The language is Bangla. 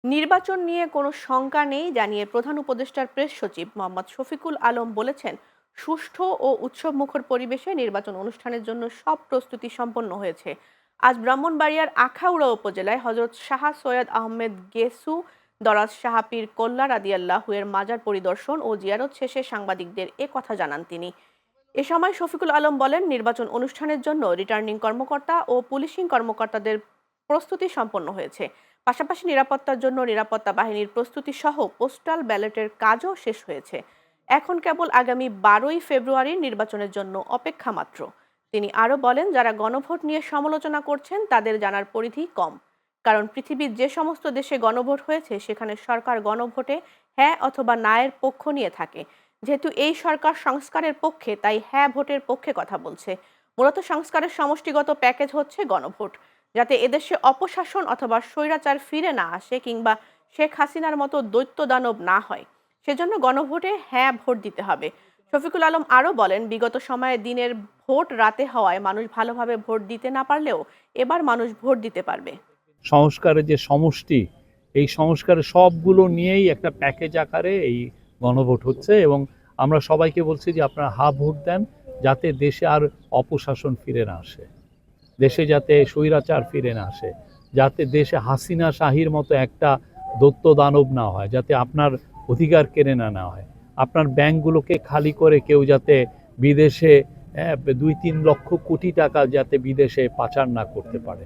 নির্বাচন নিয়ে কোনো শঙ্কা নেই জানিয়ে প্রধান উপদেষ্টার প্রেস সচিব মোহাম্মদ শফিকুল আলম বলেছেন, সুষ্ঠু ও উৎসবমুখর পরিবেশে নির্বাচন অনুষ্ঠানের জন্য সব প্রস্তুতি সম্পন্ন হয়েছে। আজ ব্রাহ্মণবাড়িয়ার আখাউড়া উপজেলায় হজরত শাহ সৈয়দ আহমেদ গেসু দরাজ শাহাপীর কোল্লা রাদিয়াল্লাহু এর মাজার পরিদর্শন ও জিয়ারত শেষে সাংবাদিকদের এ কথা জানান তিনি। এ সময় শফিকুল আলম বলেন, নির্বাচন অনুষ্ঠানের জন্য রিটার্নিং কর্মকর্তা ও পুলিশিং কর্মকর্তাদের প্রস্তুতি সম্পন্ন হয়েছে। পাশাপাশি নিরাপত্তার জন্য নিরাপত্তা বাহিনীর প্রস্তুতি সহ পোস্টাল ব্যালটের কাজও শেষ হয়েছে। এখন কেবল আগামী 12ই ফেব্রুয়ারির নির্বাচনের জন্য অপেক্ষা মাত্র। তিনি আরও বলেন, যারা গণভোট নিয়ে সমালোচনা করছেন তাদের জানার পরিধি কম। কারণ পৃথিবীর যে সমস্ত দেশে গণভোট হয়েছে সেখানে সরকার গণভোটে হ্যাঁ অথবা না এর পক্ষ নিয়ে থাকে। যেহেতু এই সরকার সংস্কারের পক্ষে, তাই হ্যাঁ ভোটের পক্ষে কথা বলছে। মূলত সংস্কারের সমষ্টিগত প্যাকেজ হচ্ছে গণভোট, যাতে এদেশে অপশাসন অথবা স্বৈরাচার ফিরে না আসে কিংবা শেখ হাসিনার মতো দৈত্য দানব না হয়। সেজন্য গণভোটে হ্যাঁ ভোট দিতে হবে। শফিকুল আলম আরও বলেন, বিগত সময়ে দিনের ভোট রাতে হওয়ায় মানুষ ভালোভাবে ভোট দিতে না পারলেও এবার মানুষ ভোট দিতে পারবে। সংস্কারের যে সমষ্টি, এই সংস্কারের সবগুলো নিয়েই একটা প্যাকেজ আকারে এই গণভোট হচ্ছে এবং আমরা সবাইকে বলছি যে আপনারা হা ভোট দেন, যাতে দেশে আর অপশাসন ফিরে না আসে, দেশে যাতে স্বৈরাচার ফিরে না আসে, যাতে দেশে হাসিনা শাহীর মতো একটা দৈত্য দানব না হয়, যাতে আপনার অধিকার কেড়ে না হয়, আপনার ব্যাংকগুলোকে খালি করে কেউ যাতে বিদেশে 2-3 লক্ষ কোটি টাকা যাতে বিদেশে পাচার না করতে পারে।